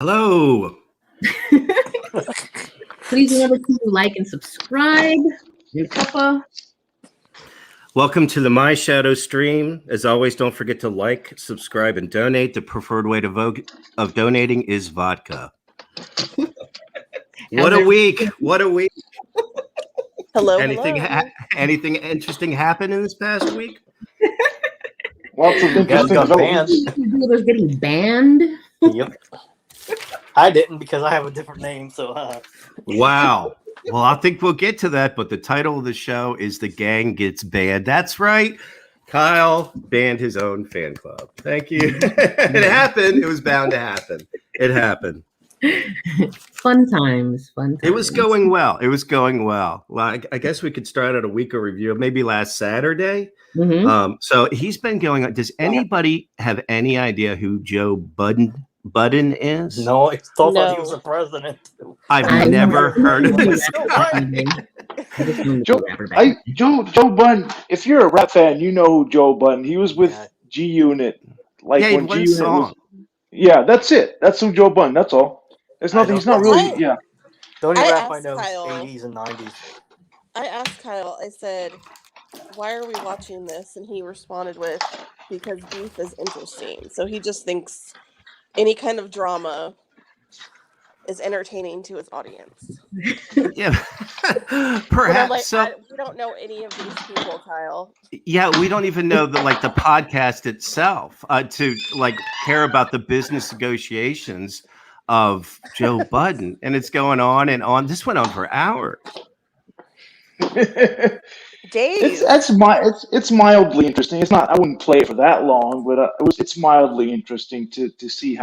Hello. Please remember to like and subscribe. Welcome to the My Shadow stream. As always, don't forget to like, subscribe, and donate. The preferred way to vote of donating is vodka. What a week! What a week! Hello. Anything interesting happened in this past week? Lots of interesting got banned. People getting banned. Yep. I didn't because I have a different name. So. Wow. Well, I think we'll get to that, but the title of the show is "The Gang Gets Banned." That's right. Kyle banned his own fan club. Thank you. It happened. It was bound to happen. It happened. Fun times. It was going well. Well, I guess we could start at a week of review, maybe last Saturday. Mm-hmm. So he's been going on. Does anybody have any idea who Joe Budden is? No, I thought he was the president. I've never heard of this. Joe Budden. If you're a rap fan, you know who Joe Budden. He was with G Unit. Like when G Unit was. Yeah, that's it. That's who Joe Budden. That's all. There's nothing. He's not really. Yeah. The only rap I know is 80s and 90s. I asked Kyle. I said, "Why are we watching this?" And he responded with, "Because beef is interesting." So he just thinks any kind of drama is entertaining to his audience. Yeah, perhaps. Like, so we don't know any of these people, Kyle. Yeah, we don't even know the podcast itself to care about the business negotiations of Joe Budden, and it's going on and on. This went on for hours. Dave, it's mildly interesting. It's not. I wouldn't play it for that long, but it's mildly interesting to see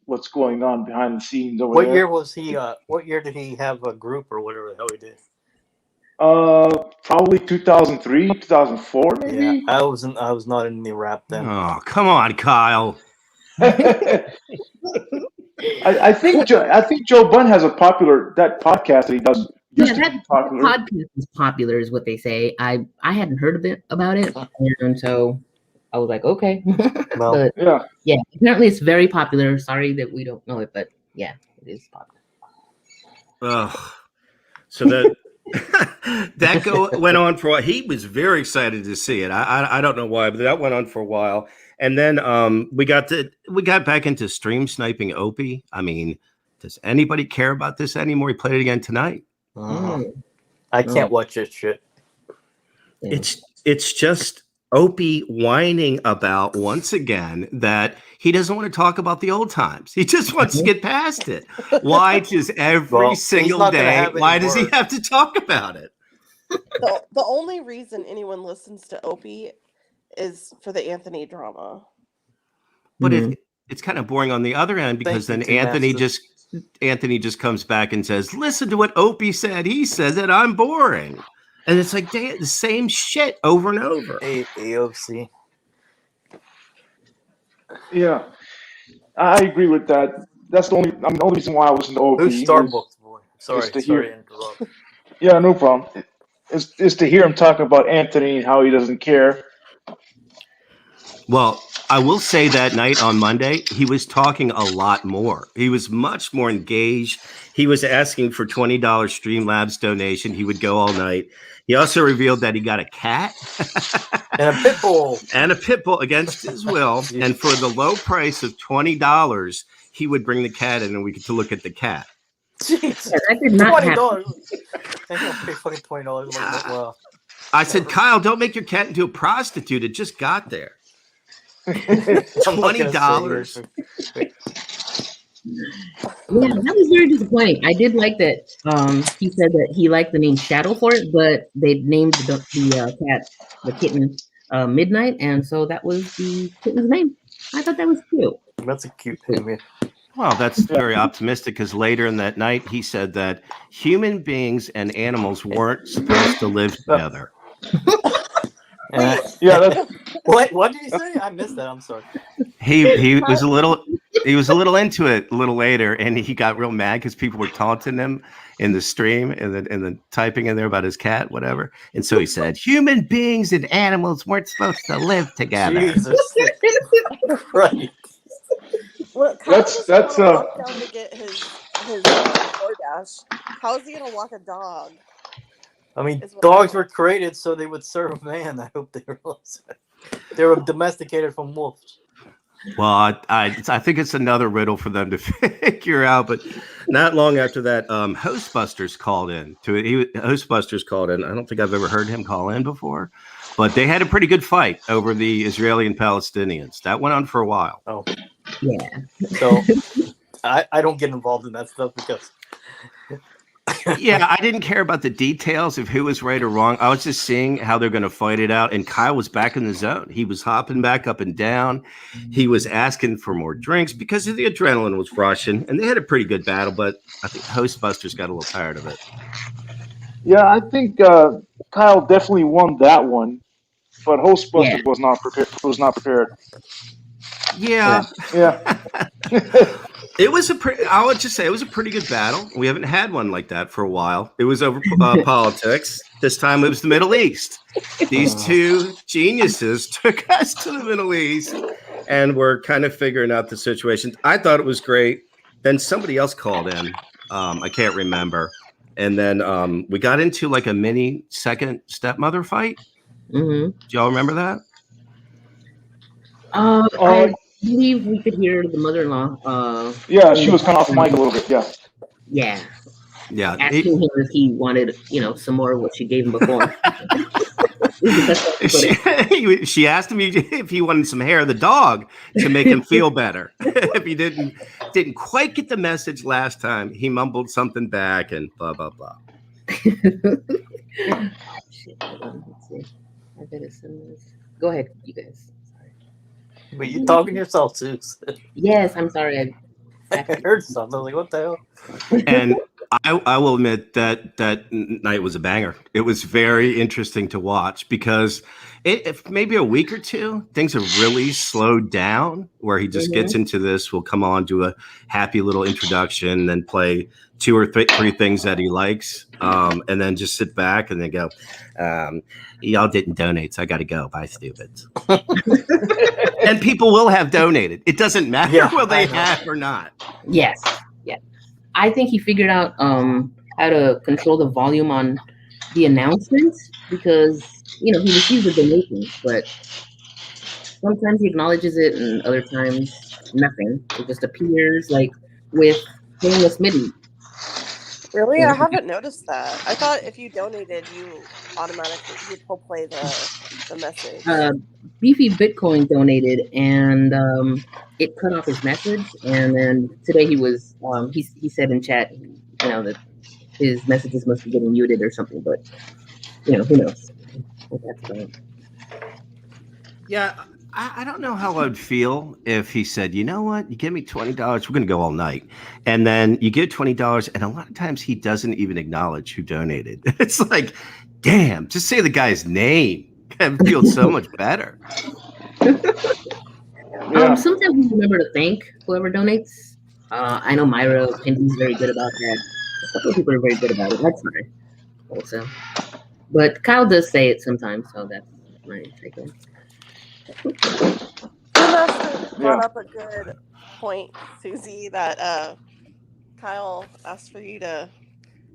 what's going on behind the scenes over there. What year was he? What year did he have a group or whatever the hell he did? Probably 2003, 2004, maybe. Yeah, I was not in the rap then. Oh, come on, Kyle. I think Joe Budden has a popular podcast that he does. That podcast is popular, is what they say. I hadn't heard about it, and so I was like, okay. Well, but, yeah. Apparently, it's very popular. Sorry that we don't know it, but yeah, it is popular. So that went on for a while. He was very excited to see it. I don't know why, but that went on for a while. And then we got back into stream sniping Opie. I mean, does anybody care about this anymore? He played it again tonight. I can't watch this shit. It's just Opie whining about once again that he doesn't want to talk about the old times. He just wants to get past it. Why just every single day? Why does he have to talk about it? The only reason anyone listens to Opie is for the Anthony drama. But it's kind of boring on the other end because then Anthony just comes back and says, "Listen to what Opie said. He says that I'm boring." And it's like, damn, the same shit over and over. AOC. Yeah, I agree with that. That's the only reason why I was in OP. Who's Starbucks boy? Sorry to interrupt. Yeah, no problem. It's to hear him talk about Anthony and how he doesn't care. Well, I will say that night on Monday, he was talking a lot more. He was much more engaged. He was asking for $20 Streamlabs donation. He would go all night. He also revealed that he got a cat and a pit bull. And a pit bull against his will. And for the low price of $20, he would bring the cat in and we get to look at the cat. Jeez. Yeah, that did not $20. I think I'll pay fucking $20. Wow. I said, Kyle, don't make your cat into a prostitute. It just got there. $20. Yeah, that was very disappointing. I did like that. He said that he liked the name Shadow for it, but they named the kitten, Midnight, and so that was the kitten's name. I thought that was cute. That's a cute name. Well, that's very optimistic because later in that night he said that human beings and animals weren't supposed to live together. What did you say? I missed that. I'm sorry. He was a little into it a little later, and he got real mad because people were taunting him in the stream and then typing in there about his cat, whatever. And so he said, "Human beings and animals weren't supposed to live together." Jesus. Right. Well, Kyle That's doesn't want to walk down to get his DoorDash. How is he gonna walk a dog? I mean, dogs were created so they would serve man. I hope they realize that. They were domesticated from wolves. Well, I think it's another riddle for them to figure out. But not long after that, Hostbusters called in. Hostbusters called in. I don't think I've ever heard him call in before, but they had a pretty good fight over the Israeli and Palestinians. That went on for a while. Oh, Yeah. so I don't get involved in that stuff because. Yeah, I didn't care about the details of who was right or wrong. I was just seeing how they're going to fight it out. And Kyle was back in the zone. He was hopping back up and down. He was asking for more drinks because the adrenaline was rushing. And they had a pretty good battle, but I think Hostbusters got a little tired of it. Yeah, I think Kyle definitely won that one, but Hostbusters was not prepared. Yeah. Yeah. It was I would just say it was a pretty good battle. We haven't had one like that for a while. It was over politics. This time it was the Middle East. These two geniuses took us to the Middle East and we're kind of figuring out the situation. I thought it was great. Then somebody else called in. I can't remember. And then we got into like a mini second stepmother fight. Mm-hmm. Do y'all remember that? I believe we could hear the mother-in-law. Yeah, she was kind of off mic a little bit. Yeah. Yeah. Yeah. Asking him if he wanted, some more of what she gave him before. She asked him if he wanted some hair of the dog to make him feel better. If he didn't quite get the message last time, he mumbled something back and blah blah blah. Shit, hold on, let's see. I better send this. Go ahead, you guys. But you talking yourself, Suze. Yes, I'm sorry. I heard something. I was like, what the hell? And I will admit that night was a banger. It was very interesting to watch because if maybe a week or two, things have really slowed down where he just gets into this. We'll come on, do a happy little introduction, then play two or three things that he likes, and then just sit back and then go, y'all didn't donate, so I got to go. Bye, stupids. And people will have donated. It doesn't matter whether they have or not. Yes. Yeah. I think he figured out how to control the volume on the announcements because, he receives the donations, but sometimes he acknowledges it and other times nothing. It just appears like with Famous Midi. Really? I haven't noticed that. I thought if you donated, you automatically will play the message. Beefy Bitcoin donated, and it cut off his message. And then today he was he said in chat, that his messages must be getting muted or something. But who knows? That's fine. Yeah. I don't know how I would feel if he said, you know what, you give me $20, we're going to go all night. And then you give $20, and a lot of times he doesn't even acknowledge who donated. It's like, damn, just say the guy's name. It feels so much better. Sometimes we remember to thank whoever donates. I know Myra Pindy's very good about that. A couple of people are very good about it. That's fine also. But Kyle does say it sometimes, so that's my take on it. Master brought up a good point, Susie, that Kyle asked for you to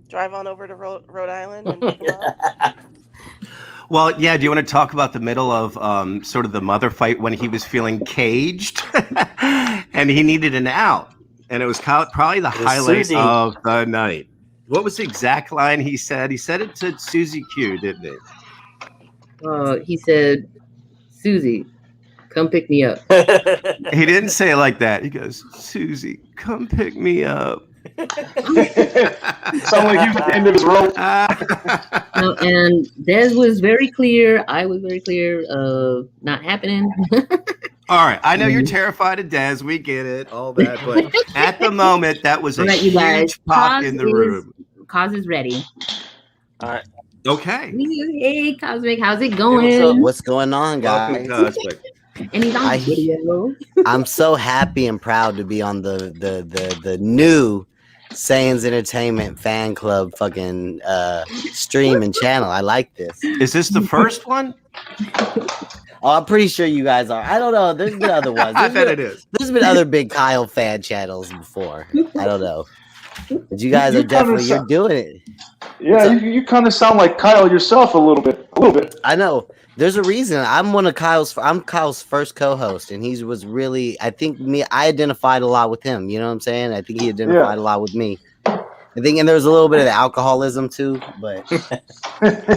drive on over to Rhode Island and pick him up. Well, yeah. Do you want to talk about the middle of sort of the mother fight when he was feeling caged and he needed an out? And it was probably the highlight Susie. of the night. What was the exact line he said? He said it to Susie Q, didn't he? He said, "Susie, come pick me up." He didn't say it like that. He goes, "Susie, come pick me up." Sound like he was at the end of his rope. And Des was very clear. I was very clear. Not happening. All right. I know you're terrified of Des. We get it. All that. But at the moment, that was a All right, you guys. huge pop in the room. Cause is ready. All right. Okay. Hey, Cosmic. How's it going? What's going on, guys? Welcome, Cosmic. And he's on video. I'm so happy and proud to be on the new Sayans Entertainment fan club fucking stream and channel. I like this. Is this the first one? Oh, I'm pretty sure you guys are. I don't know. There's been other ones. I bet it is. There's been other big Kyle fan channels before. I don't know. But you guys You are definitely kinda you're doing it. Yeah, you kind of sound like Kyle yourself a little bit. I know. There's a reason. I'm Kyle's first co-host, and he was really. I think I identified a lot with him. You know what I'm saying? I think he identified a lot with me. I think, and there's a little bit of the alcoholism too. But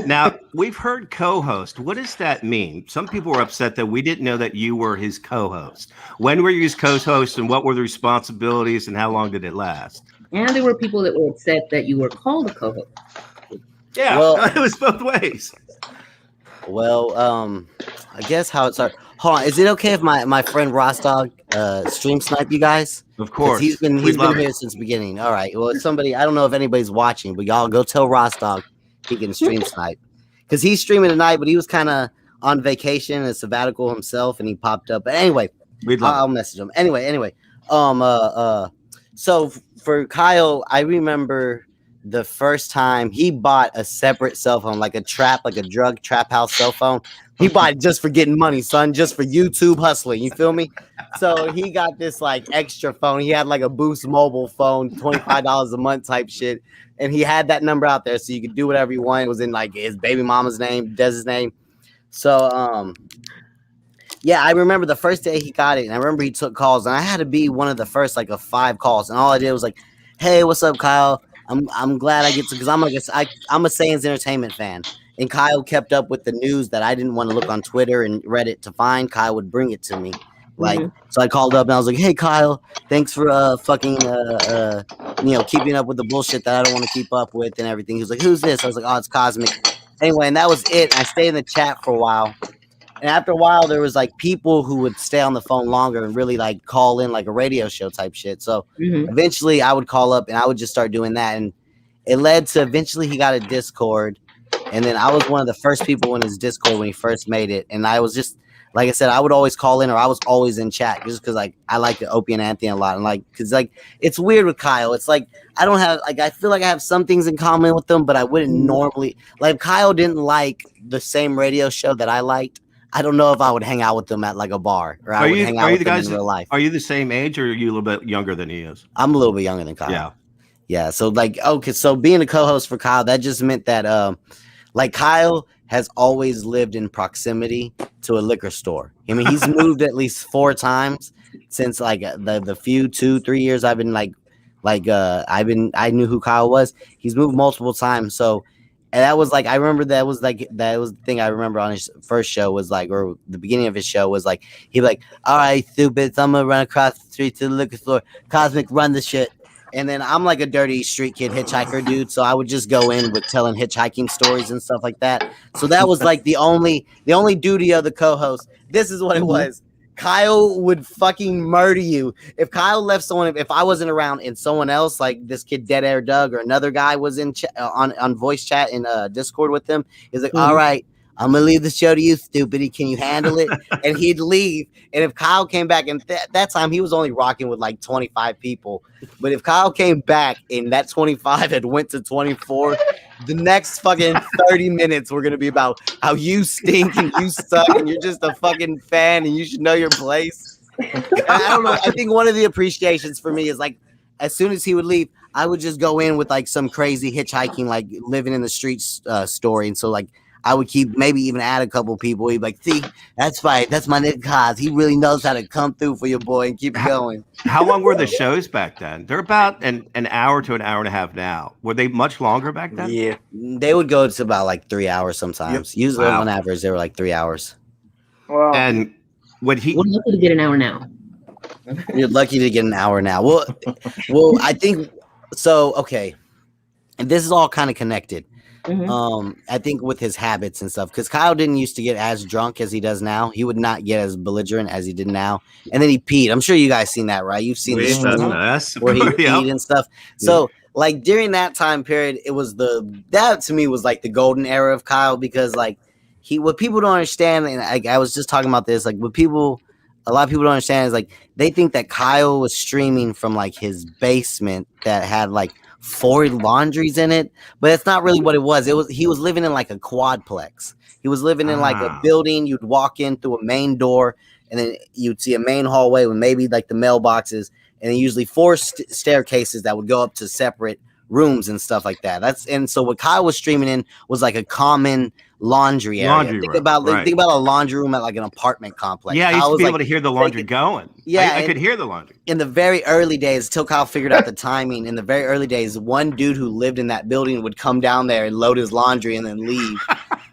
now we've heard co-host. What does that mean? Some people were upset that we didn't know that you were his co-host. When were you his co-host, and what were the responsibilities, and how long did it last? And there were people that were upset that you were called a co-host. Yeah, well, it was both ways. Well, I guess how it started. Hold on, is it okay if my friend Rostog stream snipe you guys? Of course, he's been here since the beginning. All right. Well, somebody, I don't know if anybody's watching, but y'all go tell Rostog he can stream snipe because he's streaming tonight, but he was kind of on vacation and sabbatical himself, and he popped up. But anyway, I'll message him. Anyway, so for Kyle, I remember the first time he bought a separate cell phone, like a drug trap house cell phone. He bought it just for getting money, son, just for YouTube hustling. You feel me? So he got this like extra phone. He had like a Boost mobile phone, $25 a month type shit. And he had that number out there so you could do whatever you want. It was in like his baby mama's name, Dez's name. So yeah, I remember the first day he got it, and I remember he took calls, and I had to be one of the first like of 5 calls. And all I did was like, hey, what's up, Kyle? I'm glad I get to, because I'm a Sayans Entertainment fan, and Kyle kept up with the news that I didn't want to look on Twitter and Reddit to find. Kyle would bring it to me, so I called up and I was like, "Hey, Kyle, thanks for fucking keeping up with the bullshit that I don't want to keep up with and everything." He was like, "Who's this?" I was like, "Oh, it's Cosmic." Anyway, and that was it. I stayed in the chat for a while. And after a while, there was like people who would stay on the phone longer and really like call in like a radio show type shit. So eventually I would call up and I would just start doing that. And it led to eventually he got a Discord. And then I was one of the first people in his Discord when he first made it. And I was just, like I said, I would always call in or I was always in chat just because like I like the Opie and Anthony a lot. And like, because like it's weird with Kyle. It's like I don't have like I feel like I have some things in common with them, but I wouldn't normally like Kyle didn't like the same radio show that I liked. I don't know if I would hang out with them at like a bar or I would hang out with them in real life. Are you the same age or are you a little bit younger than he is? I'm a little bit younger than Kyle. Yeah. So like, okay. So being a co-host for Kyle, that just meant that, like Kyle has always lived in proximity to a liquor store. I mean, he's moved at least 4 times since like the few 2-3 years I've been I knew who Kyle was. He's moved multiple times. So, and that was like, I remember that was the thing I remember on his first show was like, or the beginning of his show was like, he'd be like, all right, stupid, I'm gonna run across the street to the liquor store. Cosmic, run the shit. And then I'm like a dirty street kid hitchhiker dude. So I would just go in with telling hitchhiking stories and stuff like that. So that was like the only duty of the co-host. This is what it was. Kyle would fucking murder you. If Kyle left someone, if I wasn't around and someone else, like this kid Dead Air Doug or another guy was in on voice chat in Discord with him, he's like, all right, I'm gonna leave the show to you, stupid. Can you handle it? And he'd leave. And if Kyle came back, and that time he was only rocking with like 25 people, but if Kyle came back and that 25 had went to 24, the next fucking 30 minutes were gonna be about how you stink and you suck and you're just a fucking fan and you should know your place. I don't know. I think one of the appreciations for me is like, as soon as he would leave, I would just go in with like some crazy hitchhiking, like living in the streets story, and so like. I would keep maybe even add a couple people. He'd be like, see, that's right. That's my nigga Kaz. He really knows how to come through for your boy and keep going. How long were the shows back then? They're about an hour to an hour and a half now. Were they much longer back then? Yeah. They would go to about like 3 hours sometimes. Yep. Usually on average, they were like 3 hours. Wow. And when he... We're lucky to get an hour now. You're lucky to get an hour now. Well, I think... So, okay. And this is all kind of connected. I think with his habits and stuff, because Kyle didn't used to get as drunk as he does now. He would not get as belligerent as he did now. And then he peed. I'm sure you guys seen that, right? You've seen this where he peed and stuff. So like during that time period, it was that to me was like the golden era of Kyle, because like what people don't understand, and I was just talking about this, like what people a lot of people don't understand is like they think that Kyle was streaming from like his basement that had like 4 laundries in it, but it's not really what it was. He was living in like a quadplex. He was living in like a building. You'd walk in through a main door, and then you'd see a main hallway with maybe like the mailboxes, and then usually 4 staircases that would go up to separate rooms and stuff like that. And so what Kyle was streaming in was like a common laundry area. Think about a laundry room at like an apartment complex. Yeah, I Kyle used to be was able to hear the laundry going. Yeah, I could hear the laundry. In the very early days, till Kyle figured out the timing, in the very early days, one dude who lived in that building would come down there and load his laundry and then leave.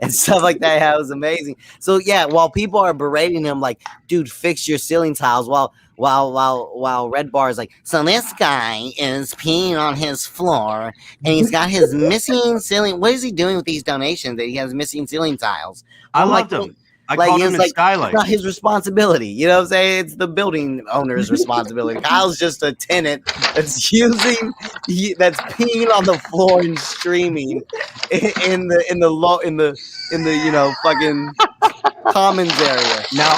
And stuff like that. Yeah, it was amazing. So yeah, while people are berating him like, dude, fix your ceiling tiles, while Red Bar is like, so this guy is peeing on his floor and he's got his missing ceiling. What is he doing with these donations that he has missing ceiling tiles? I loved him. I called him a skylight. It's not his responsibility. You know what I'm saying? It's the building owner's responsibility. Kyle's just a tenant that's that's peeing on the floor and streaming in the fucking commons area. Now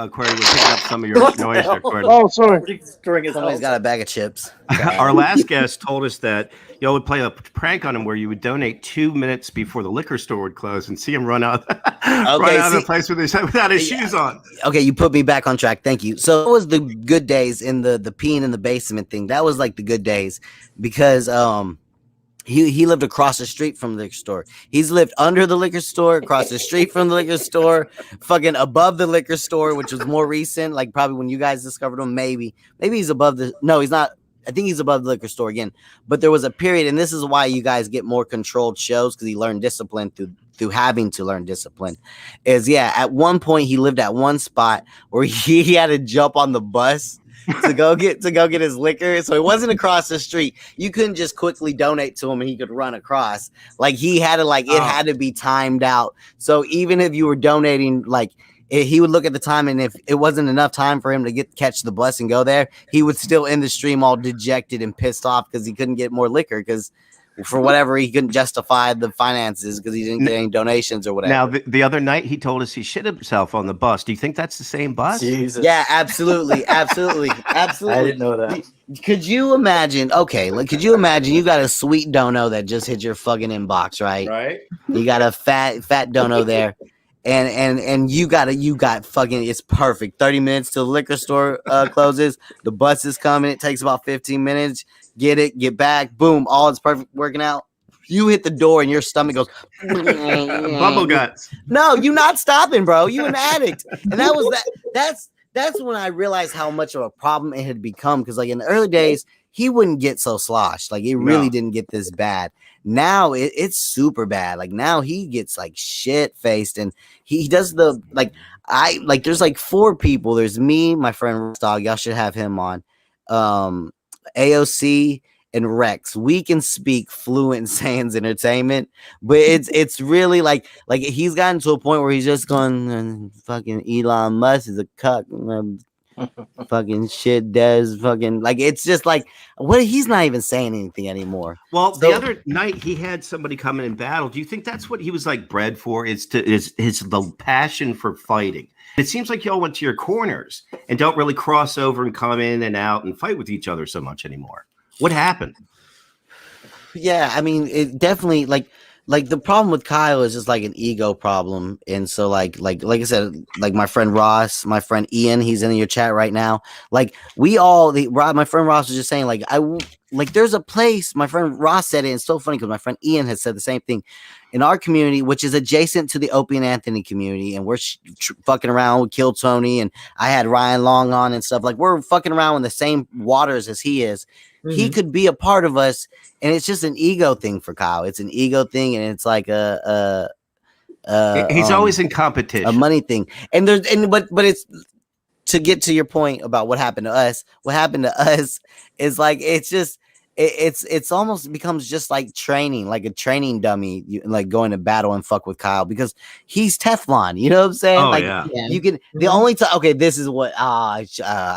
Corey, we're picking up some of your noise there, Corey. Oh, sorry. Somebody's got a bag of chips. Our last guest told us that y'all would play a prank on him where you would donate 2 minutes before the liquor store would close and see him run out of the place without his shoes on. Okay, you put me back on track. Thank you. So it was the good days in the peeing in the basement thing. That was like the good days because he lived across the street from the liquor store. He's lived under the liquor store, across the street from the liquor store, fucking above the liquor store, which was more recent. Like probably when you guys discovered him, maybe he's above no, he's not. I think he's above the liquor store again. But there was a period, and this is why you guys get more controlled shows because he learned discipline through having to learn discipline. At one point he lived at one spot where he had to jump on the bus to go get his liquor. So it wasn't across the street. You couldn't just quickly donate to him and he could run across. Like he had to it had to be timed out. So even if you were donating, he would look at the time, and if it wasn't enough time for him to catch the bus and go there, he would still end the stream all dejected and pissed off because he couldn't get more liquor because for whatever he couldn't justify the finances because he didn't get any donations or whatever. Now the other night he told us he shit himself on the bus. Do you think that's the same bus? Jesus. Yeah, absolutely. I didn't know that. Could you imagine? Okay, could you imagine you got a sweet dono that just hit your fucking inbox, right? Right. You got a fat dono there. And you got fucking, it's perfect. 30 minutes till the liquor store closes. The bus is coming. It takes about 15 minutes. Get back. Boom. All is perfect working out. You hit the door and your stomach goes bubble guts. No, you not stopping, bro. You an addict. And that's when I realized how much of a problem it had become. Because in the early days, he wouldn't get so sloshed. It really didn't get this bad. Now it's super bad. Now he gets shit faced, and he does there's 4 people. There's me, my friend Dog. Y'all should have him on. AOC and Rex. We can speak fluent sans entertainment, but it's really he's gotten to a point where he's just going fucking Elon Musk is a cuck. Fucking shit does fucking it's just what he's not even saying anything anymore. Well, the other night he had somebody come in and battle. Do you think that's what he was bred for? Is the passion for fighting? It seems like y'all went to your corners and don't really cross over and come in and out and fight with each other so much anymore. What happened? Yeah, I mean, it definitely the problem with Kyle is just an ego problem. And so like I said, my friend Ross, my friend Ian, he's in your chat right now. My friend Ross was just saying there's a place, my friend Ross said it. And it's so funny because my friend Ian has said the same thing in our community, which is adjacent to the Opie and Anthony community. And we're fucking around with Kill Tony. And I had Ryan Long on and stuff. We're fucking around in the same waters as he is. Mm-hmm. He could be a part of us. And it's just an ego thing for Kyle. It's an ego thing. And it's he's always in competition, a money thing. But it's to get to your point about what happened to us. What happened to us is it's just, it's almost becomes just training, a training dummy, going to battle and fuck with Kyle because he's Teflon. You know what I'm saying? Oh, yeah. You can the only time. Okay, this is what I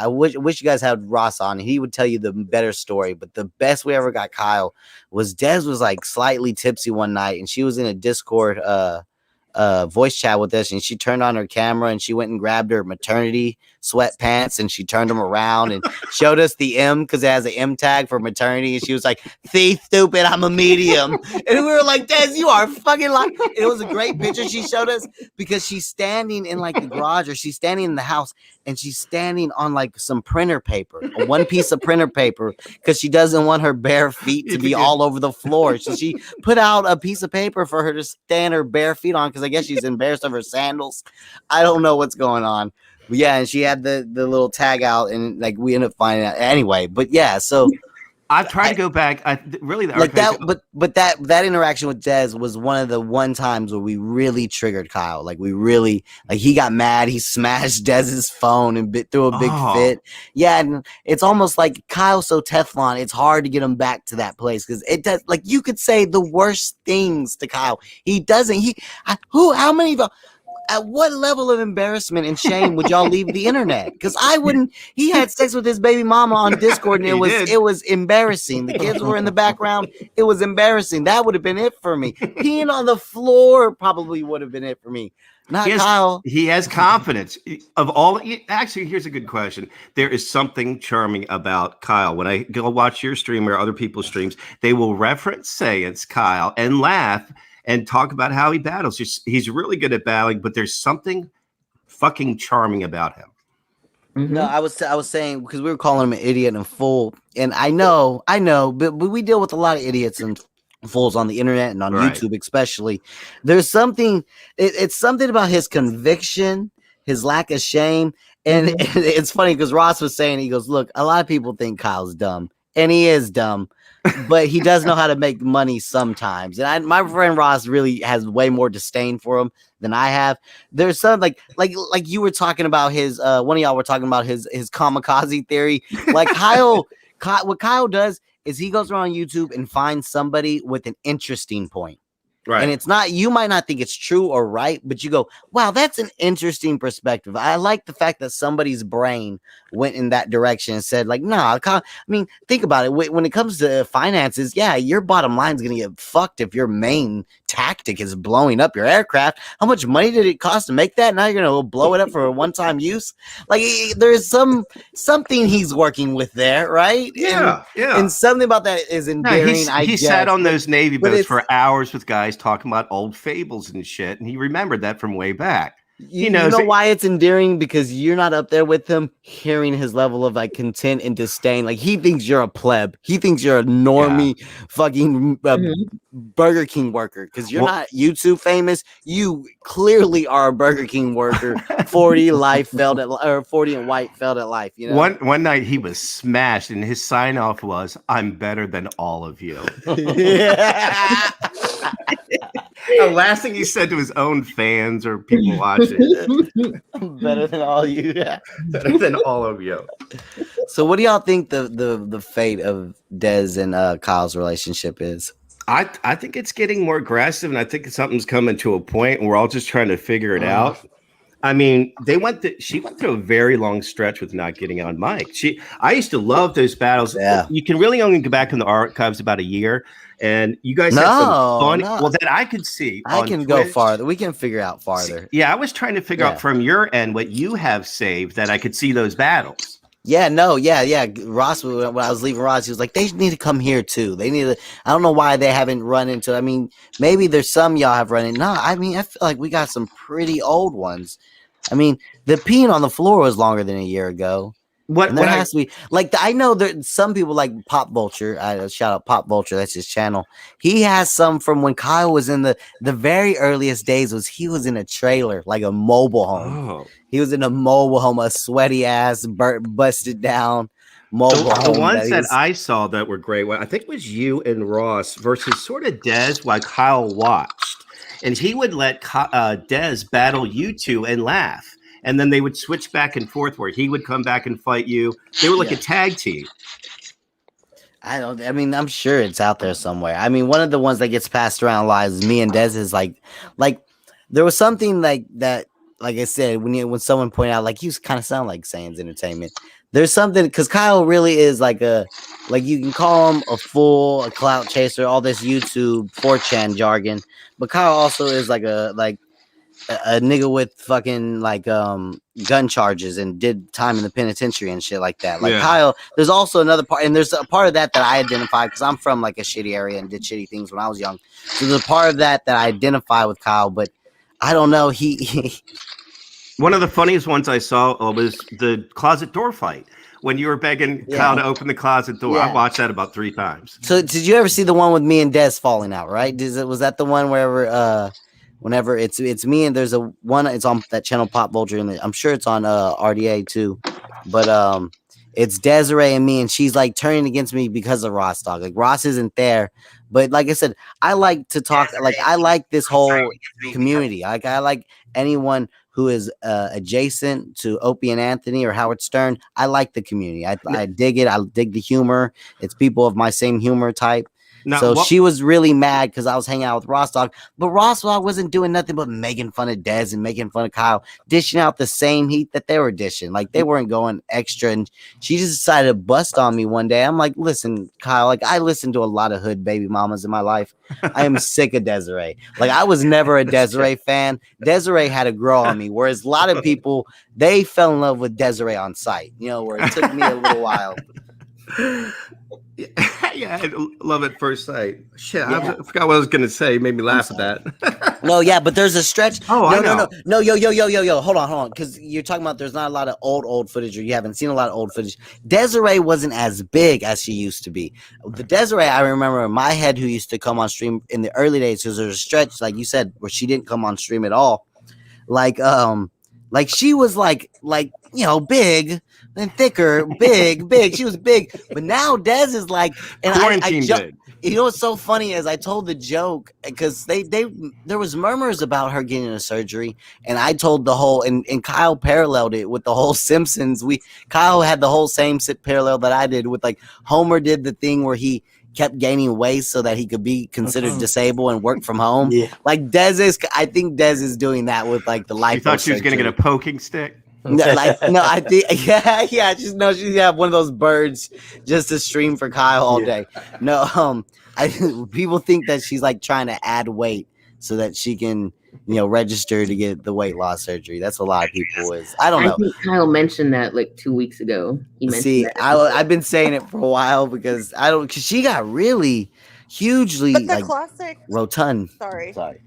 wish you guys had Ross on. He would tell you the better story. But the best we ever got Kyle was Des was slightly tipsy one night, and she was in a Discord voice chat with us, and she turned on her camera and she went and grabbed her maternity sweatpants and she turned them around and showed us the M because it has an M tag for maternity, and she was like, "See, stupid, I'm a medium." And we were like, "Des, you are fucking like." It was a great picture she showed us because she's standing in like the garage, or she's standing in the house, and she's standing on like some printer paper, one piece of printer paper, because she doesn't want her bare feet to be all over the floor. So she put out a piece of paper for her to stand her bare feet on, because I guess she's embarrassed of her sandals. I don't know what's going on. But yeah, and she had the little tag out, and like we ended up finding out anyway. But yeah, so I've tried to go back. Really, the like that, but that interaction with Dez was one of the times where we really triggered Kyle. Like we really, like, he got mad. He smashed Dez's phone and threw a big fit. Yeah, and it's almost like Kyle's so Teflon. It's hard to get him back to that place, because it does. Like, you could say the worst things to Kyle. He doesn't. How many of at what level of embarrassment and shame would y'all leave the internet? Because I wouldn't. He had sex with his baby mama on Discord, and it was embarrassing. The kids were in the background. It was embarrassing. That would have been it for me. Peeing on the floor probably would have been it for me. Not Kyle. He has confidence. Actually, here's a good question. There is something charming about Kyle. When I go watch your stream or other people's streams, they will reference Science Kyle and laugh and talk about how he battles. He's really good at battling, but there's something fucking charming about him. Mm-hmm. No, I was saying, because we were calling him an idiot and fool, and I know, but we deal with a lot of idiots and fools on the internet and on YouTube especially. There's something. It's something about his conviction, his lack of shame, and it's funny because Ross was saying, he goes, "Look, a lot of people think Kyle's dumb, and he is dumb." But he does know how to make money sometimes. And my friend Ross really has way more disdain for him than I have. There's some like you were talking about his one of y'all were talking about his kamikaze theory. Like what Kyle does is he goes around YouTube and finds somebody with an interesting point. Right. And it's not, you might not think it's true or right, but you go, wow, that's an interesting perspective. I like the fact that somebody's brain went in that direction and said, like, nah, I mean, think about it. When it comes to finances, yeah, your bottom line is going to get fucked if your main tactic is blowing up your aircraft. How much money did it cost to make that? Now you're going to blow it up for a one-time use? Like, there's something he's working with there, right? Yeah, And something about that is endearing, he sat on those Navy boats for hours with guys talking about old fables and shit, and he remembered that from way back. You know why it's endearing? Because you're not up there with him, hearing his level of like content and disdain. Like, he thinks you're a pleb. He thinks you're a normie fucking Burger King worker. Because you're not YouTube famous. You clearly are a Burger King worker. 40 and white failed at life. You know. One night he was smashed, and his sign off was, "I'm better than all of you." Yeah. The last thing he said to his own fans or people watching. I'm better than all you. Yeah. Better than all of you. So what do y'all think the fate of Dez and Kyle's relationship is? I think it's getting more aggressive, and I think something's coming to a point where we're all just trying to figure it out. I mean, she went through a very long stretch with not getting on mic. I used to love those battles. Yeah. You can really only go back in the archives about a year, and you guys had some fun. Well, that I could see. I can go farther. We can figure out farther. Yeah, I was trying to figure out from your end what you have saved that I could see those battles. Yeah, no, yeah. Ross, when I was leaving Ross, he was like, they need to come here too. They need to, I don't know why they haven't run into, I mean, maybe there's some y'all have run into. No, I mean, I feel like we got some pretty old ones. I mean, the peeing on the floor was longer than a year ago. Has to be like, I know that some people like Pop Vulture. Shout out Pop Vulture. That's his channel. He has some from when Kyle was in the very earliest days. He was in a trailer, like a mobile home. He was in a mobile home, a sweaty ass, busted down mobile home. The ones that I saw that were great, I think it was you and Ross versus sort of Dez while Kyle watched. And he would let Dez battle you two and laugh. And then they would switch back and forth where he would come back and fight you. They were like a tag team. I mean, I'm sure it's out there somewhere. I mean, one of the ones that gets passed around a lot is me and Dez is like there was something like that. Like I said, when someone pointed out, like, you kind of sound like Sans Entertainment. There's something, because Kyle really is like you can call him a fool, a clout chaser, all this YouTube 4chan jargon, but Kyle also is like a nigga with fucking like gun charges and did time in the penitentiary and shit like that. Like Kyle, there's also another part, and there's a part of that I identify because I'm from like a shitty area and did shitty things when I was young. So there's a part of that I identify with Kyle, but I don't know. He one of the funniest ones I saw was the closet door fight. When you were begging Kyle to open the closet door, I watched that about 3 times. So did you ever see the one with me and Des falling out? Right? Was that the one wherever whenever it's me and there's a one, it's on that channel Pop Vulture, and I'm sure it's on RDA too, but it's Desiree and me, and she's like turning against me because of Ross dog. Like Ross isn't there, but like I said, I like to talk. Like I like this whole community. Like I like anyone who is adjacent to Opie and Anthony or Howard Stern. I like the community. I dig it. I dig the humor. It's people of my same humor type. Now, she was really mad because I was hanging out with Ross Dog, but Ross Dog wasn't doing nothing but making fun of Dez and making fun of Kyle, dishing out the same heat that they were dishing. Like they weren't going extra, and she just decided to bust on me one day. I'm like, listen, Kyle, like I listened to a lot of hood baby mamas in my life. I am sick of Desiree. Like I was never a Desiree fan. Desiree had to grow on me, whereas a lot of people, they fell in love with Desiree on sight, you know, where it took me a little while. Yeah, I love at first sight. Shit, I forgot what I was gonna say. Made me laugh at that. No, yeah, but there's a stretch. Oh, no, yo, hold on, because you're talking about there's not a lot of old footage, or you haven't seen a lot of old footage. Desiree wasn't as big as she used to be. The Desiree I remember in my head who used to come on stream in the early days, because there's a stretch, like you said, where she didn't come on stream at all. Like she was like you know, big and thicker, big. She was big, but now Dez is like, and I you know what's so funny is I told the joke because there was murmurs about her getting a surgery, and I told the whole and Kyle paralleled it with the whole Simpsons. Kyle had the whole same parallel that I did with like Homer did the thing where he kept gaining weight so that he could be considered disabled and work from home. Yeah, like I think Dez is doing that with like the life. You thought she was gonna get a poking stick? No, I think just no, she have one of those birds just to stream for Kyle all day. No, people think that she's like trying to add weight so that she can, you know, register to get the weight loss surgery. That's what a lot of people is. I don't know. I think Kyle mentioned that like 2 weeks ago. I've been saying it for a while because she got really hugely like classic rotund. Sorry. Go ahead.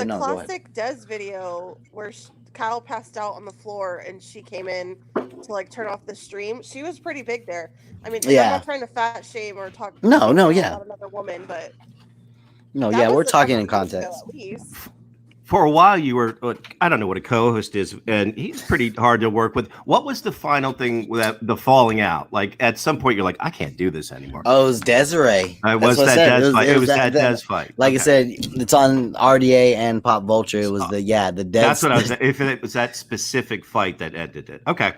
The go ahead. classic Des video where Kyle passed out on the floor and she came in to like turn off the stream. She was pretty big there. I mean, I'm not trying to fat shame or talk about another woman, but we're talking in context. For a while, you were, I don't know what a co-host is, and he's pretty hard to work with. What was the final thing with the falling out? Like, at some point, you're like, I can't do this anymore. Oh, it was Desiree. It was that Des fight. Like I said, it's on RDA and Pop Vulture. It was the Des. That's what I was, if it was that specific fight that ended it. Okay.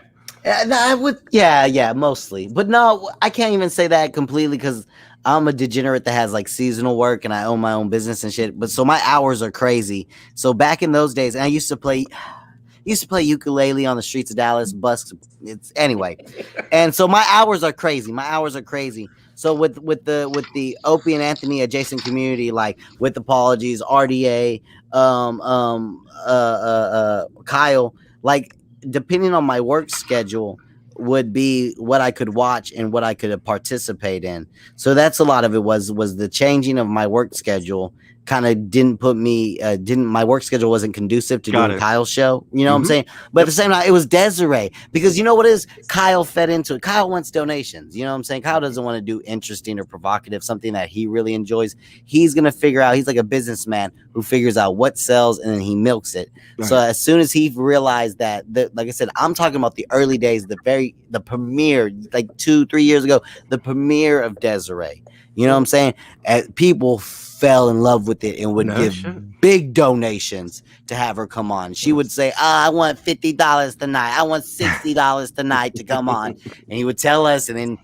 Mostly. But no, I can't even say that completely because I'm a degenerate that has like seasonal work and I own my own business and shit. But so my hours are crazy. So back in those days, and I used to play ukulele on the streets of Dallas, anyway. And so my hours are crazy. So with the Opie and Anthony adjacent community, like with Apologies, RDA, Kyle, like depending on my work schedule would be what I could watch and what I could participate in. So that's a lot of it was the changing of my work schedule kind of didn't put me my work schedule wasn't conducive to doing Kyle's show. You know what I'm saying? But at the same time, it was Desiree because you know what is Kyle fed into it. Kyle wants donations. You know what I'm saying? Kyle doesn't want to do interesting or provocative, something that he really enjoys. He's going to figure out, he's like a businessman who figures out what sells and then he milks it. Right. So as soon as he realized that, like I said, I'm talking about the early days, the premiere, like 2-3 years ago, the premiere of Desiree. You know what I'm saying? People fell in love with it and would give big donations to have her come on. She would say, I want $50 tonight. I want $60 tonight to come on. And he would tell us, and then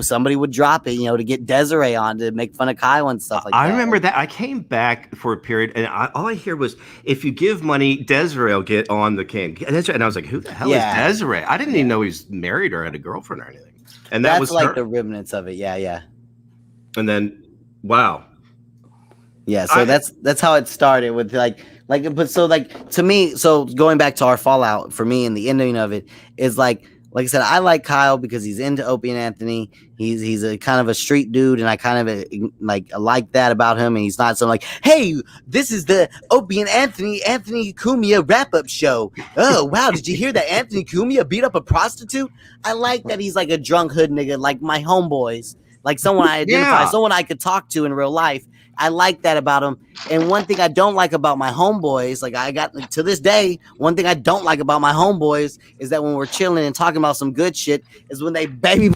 somebody would drop it, you know, to get Desiree on to make fun of Kyle and stuff like that. I remember that. I came back for a period, and all I hear was, if you give money, Desiree will get on the can. And I was like, who the hell is Desiree? I didn't even know he was married or had a girlfriend or anything. And that was like the remnants of it. Yeah. And then, wow. Yeah, so that's how it started with like Like, but so like to me, so going back to our fallout for me and the ending of it is like I said, I like Kyle because he's into Opie and Anthony. He's a kind of a street dude, and I kind of like that about him. And he's not so like, hey, this is the Opie and Anthony Cumia wrap up show. Oh wow, did you hear that Anthony Cumia beat up a prostitute? I like that he's like a drunk hood nigga, like my homeboys, like someone I identify, someone I could talk to in real life. I like that about him. And one thing I don't like about my homeboys, like I got to this day, one thing I don't like about my homeboys is that when we're chilling and talking about some good shit is when they baby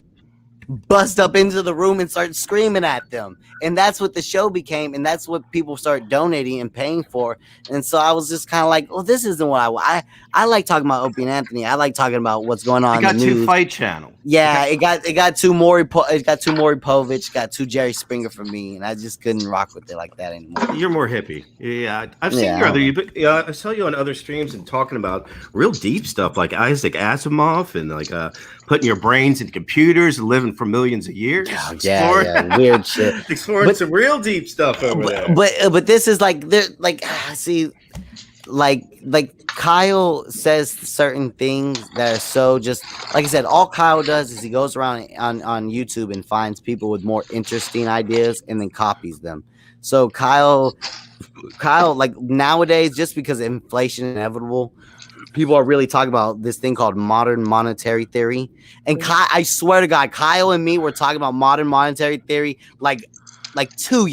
bust up into the room and start screaming at them. And that's what the show became, and that's what people start donating and paying for. And so I was just kind of like, well, this isn't what I want. I like talking about Opie and Anthony. I like talking about what's going on. It got in the two news. Fight Channel. Yeah, it got two Maury Povich, got two Jerry Springer for me, and I just couldn't rock with it like that anymore. You're more hippie. Yeah, I've seen your other. I saw you on other streams and talking about real deep stuff like Isaac Asimov and like putting your brains in computers and living for millions of years. Yeah, weird shit. Exploring some real deep stuff over there. But this is like see. Like Kyle says certain things that are so just like I said, all Kyle does is he goes around on YouTube and finds people with more interesting ideas and then copies them. So Kyle like nowadays, just because inflation is inevitable, people are really talking about this thing called modern monetary theory. And I swear to God, Kyle and me were talking about modern monetary theory like 2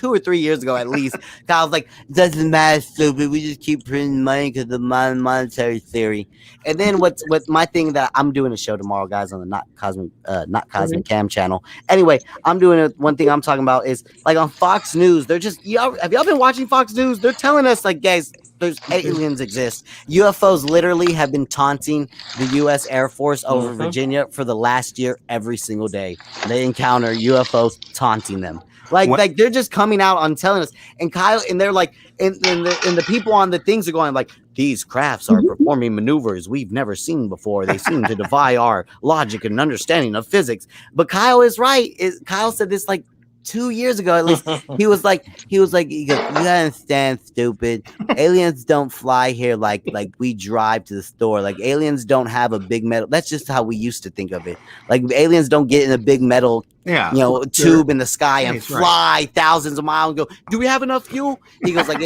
or 3 years ago at least. Kyle's like, doesn't matter, stupid. We just keep printing money because of modern monetary theory. And then what my thing that I'm doing a show tomorrow, guys, on the Not Cosmic Cam channel. Anyway, I'm doing one thing I'm talking about is like on Fox News. They're just have y'all been watching Fox News? They're telling us like, guys, there's aliens exist. UFOs literally have been taunting the U.S. Air Force over Virginia for the last year every single day. They encounter UFOs taunting them. Like they're just coming out on telling us, and Kyle, and they're like, and the people on the things are going like, these crafts are performing maneuvers we've never seen before. They seem to defy our logic and understanding of physics. But Kyle is right. Kyle said this like 2 years ago at least. He goes, you gotta understand, stupid. Aliens don't fly here like we drive to the store. Like aliens don't have a big metal. That's just how we used to think of it. Like aliens don't get in a big metal tube in the sky and fly thousands of miles and go, do we have enough fuel? He goes like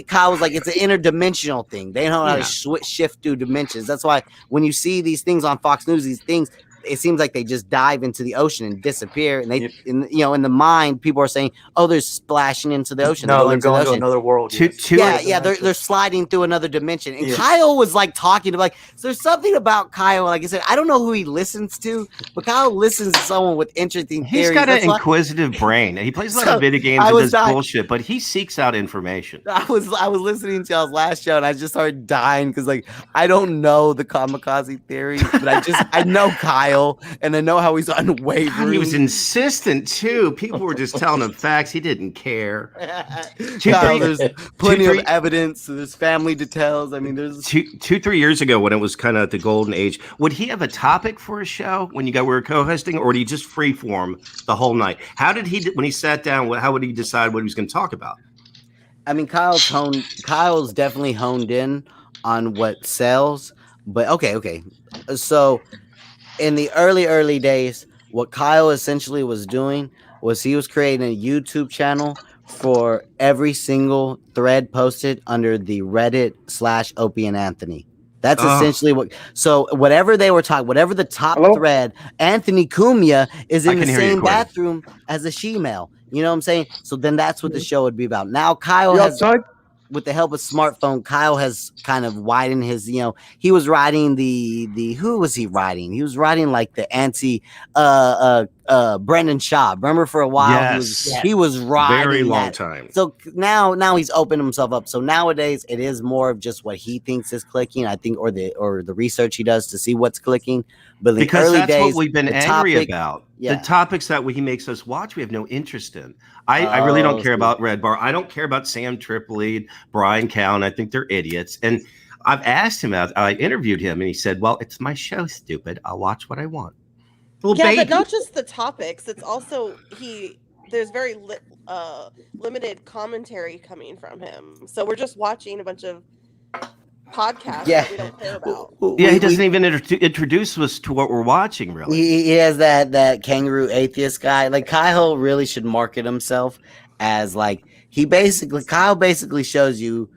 Kyle was like, it's an interdimensional thing. They know how to shift through dimensions. That's why when you see these things on Fox News, these things, it seems like they just dive into the ocean and disappear. And they, in the mind, people are saying, "Oh, they're splashing into the ocean." No, they're going to another world. They're sliding through another dimension. And Kyle was like talking to so there's something about Kyle. Like I said, I don't know who he listens to, but Kyle listens to someone with interesting theories. He's got an inquisitive brain. He plays a lot of video games and does bullshit, but he seeks out information. I was listening to y'all's last show and I just started dying because like I don't know the kamikaze theory, but I know Kyle. And I know how he's unwavering. He was insistent too. People were just telling him facts. He didn't care. There's plenty of evidence. There's family details. I mean, there's 3 years ago when it was kind of at the golden age. Would he have a topic for a show when you were co-hosting, or did he just freeform the whole night? How did he when he sat down? How would he decide what he was going to talk about? I mean, Kyle's definitely honed in on what sells. But okay. So in the early days, what Kyle essentially was doing was he was creating a YouTube channel for every single thread posted under the Reddit /Opie and Anthony. That's essentially what. So whatever they were talking, whatever the top thread, Anthony Cumia is in the same bathroom as a she-male. You know what I'm saying? So then that's what the show would be about. Now Kyle has. With the help of smartphone, Kyle has kind of widened his, he was writing who was he writing? He was writing like the anti Brendan Shaw. Remember for a while he was writing very long time. So now he's opened himself up. So nowadays it is more of just what he thinks is clicking, I think, or the research he does to see what's clicking. But in because the early that's days, what we've been angry about. The topics that he makes us watch, we have no interest in. I really don't care about Red Bar. I don't care about Sam Tripoli, Brian Cowan. I think they're idiots. And I've asked him, I interviewed him, and he said, well, it's my show, stupid. I'll watch what I want. But not just the topics. It's also there's very limited commentary coming from him. So we're just watching a bunch of podcasts Yeah. that we don't care about. Yeah, he doesn't even introduce us to what we're watching, really. He has that kangaroo atheist guy. Like Kyle really should market himself as like Kyle basically shows you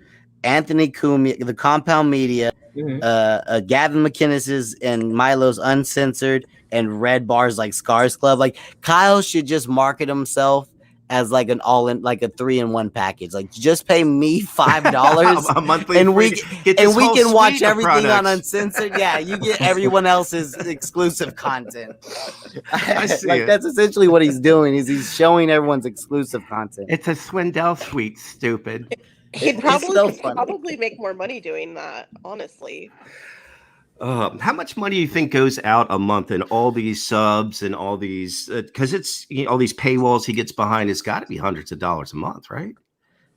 Anthony Cumia, the Compound Media, Gavin McInnes's and Milo's Uncensored and Red Bar's like Scars Club. Like Kyle should just market himself as like an all-in, like a 3-in-1 package. Like just pay me $5 a monthly, and we can watch everything on products. Uncensored. Yeah, you get everyone else's exclusive content. I see like it. that's essentially what he's doing. Is he's showing everyone's exclusive content. It's a Swindell suite, stupid. He'd It's so funny. probably make more money doing that, honestly. How much money do you think goes out a month in all these subs and all these? Because it's all these paywalls he gets behind. It's got to be hundreds of dollars a month, right?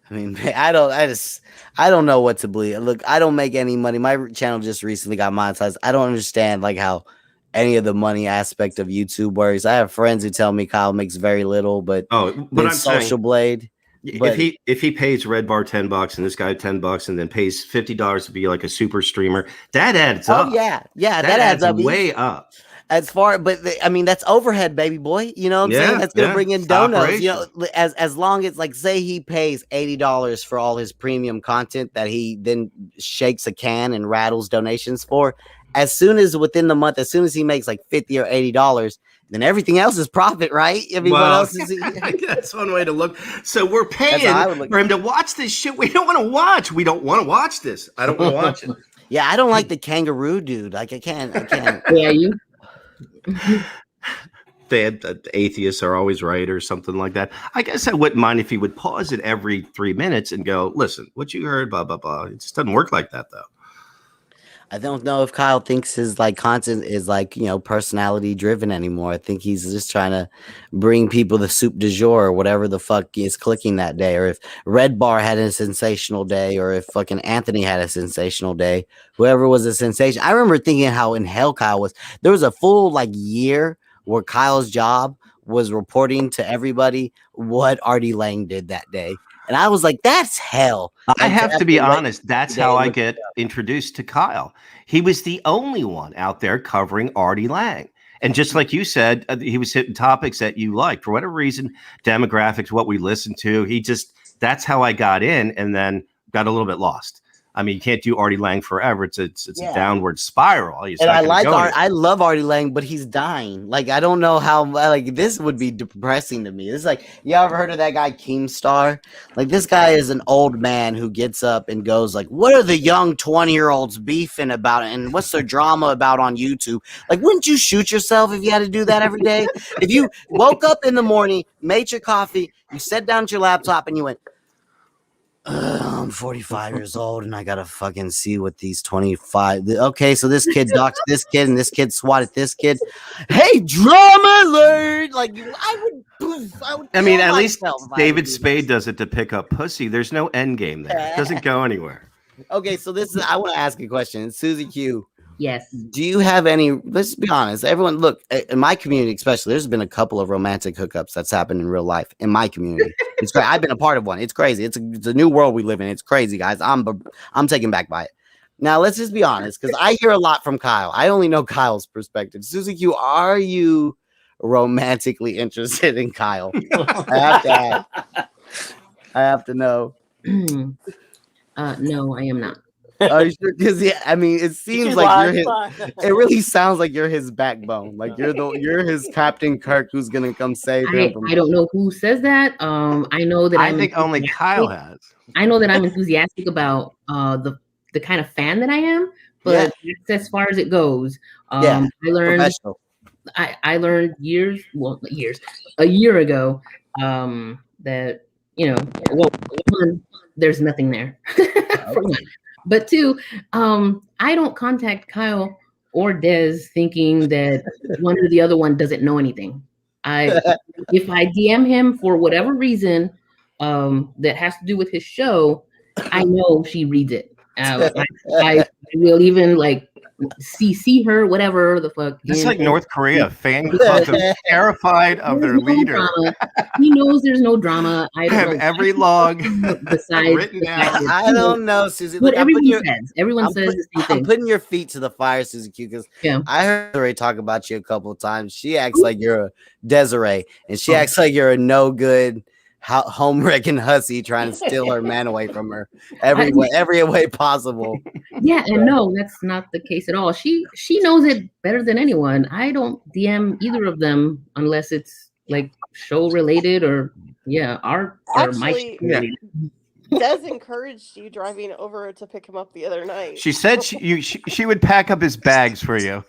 I mean, I don't know what to believe. Look, I don't make any money. My channel just recently got monetized. I don't understand like how any of the money aspect of YouTube works. I have friends who tell me Kyle makes very little, but I'm Social saying, Blade. But if he pays Red Bar $10 and this guy $10 and then pays $50 to be like a super streamer, that adds up. Oh yeah, that adds up way up. As far, but I mean that's overhead, baby boy. You know what I'm saying? That's gonna bring in donuts. You know, as long as like say he pays $80 for all his premium content that he then shakes a can and rattles donations for. As soon as within the month, as soon as he makes like $50 or $80, then everything else is profit, right? I mean, what else is he? That's one way to look. So we're paying for him to watch this shit we don't want to watch. We don't want to watch this. I don't want to watch it. Yeah, I don't like the kangaroo dude. Like I can't. Yeah, you. The atheists are always right or something like that. I guess I wouldn't mind if he would pause it every 3 minutes and go, listen, what you heard, blah, blah, blah. It just doesn't work like that, though. I don't know if Kyle thinks his like content is like, personality driven anymore. I think he's just trying to bring people the soup du jour or whatever the fuck is clicking that day. Or if Red Bar had a sensational day, or if fucking Anthony had a sensational day, whoever was a sensation. I remember thinking how in hell Kyle was. There was a full like year where Kyle's job was reporting to everybody what Artie Lang did that day. And I was like, that's hell. I have to be honest. That's how I get introduced to Kyle. He was the only one out there covering Artie Lang. And just like you said, he was hitting topics that you liked. For whatever reason, demographics, what we listened to, that's how I got in and then got a little bit lost. I mean, you can't do Artie Lang forever. It's a downward spiral. I love Artie Lang, but he's dying. Like, I don't know how, like, this would be depressing to me. This is like, you ever heard of that guy, Keemstar? Like, this guy is an old man who gets up and goes, like, what are the young 20-year-olds beefing about? And what's their drama about on YouTube? Like, wouldn't you shoot yourself if you had to do that every day? If you woke up in the morning, made your coffee, you sat down at your laptop, and you went, I'm 45 years old and I gotta fucking see what these 25. Okay, so this kid doxed this kid and this kid swatted this kid. Hey, drama alert! Like I would. I mean, at least David Spade does it to pick up pussy. There's no end game there. It doesn't go anywhere. Okay, so I want to ask a question. Susie Q. Yes. Do you have any? Let's be honest. Everyone, look, in my community, especially, there's been a couple of romantic hookups that's happened in real life in my community. It's great. I've been a part of one. It's crazy. It's a new world we live in. It's crazy, guys. I'm taken back by it. Now, let's just be honest, because I hear a lot from Kyle. I only know Kyle's perspective. Susie Q, are you romantically interested in Kyle? I have to know. No, I am not. Are you sure? Because I mean, it seems like it really sounds like you're his backbone. Like you're his Captain Kirk who's gonna come save him. I don't know who says that. I know that I think only Kyle has. I know that I'm enthusiastic about the kind of fan that I am, but that's as far as it goes. I learned a year ago that there's nothing there. For one. But two, I don't contact Kyle or Des thinking that one or the other one doesn't know anything. If I DM him for whatever reason that has to do with his show, I know she reads it. I will even like see her, whatever the fuck. It's like North Korea. Fan clubs are terrified of their leader. He knows there's no drama. I don't have know. every log besides written down. I don't know, Susie. But Look, everyone says the same thing. I'm putting your feet to the fire, Susie Q, because I heard Desiree talk about you a couple of times. She acts like you're a Desiree, and she acts like you're a no good home wrecking hussy trying to steal her man away from her every way possible. Yeah, and no, that's not the case at all. She knows it better than anyone. I don't DM either of them unless it's like show related or art or my. Des encouraged you driving over to pick him up the other night. She said she would pack up his bags for you.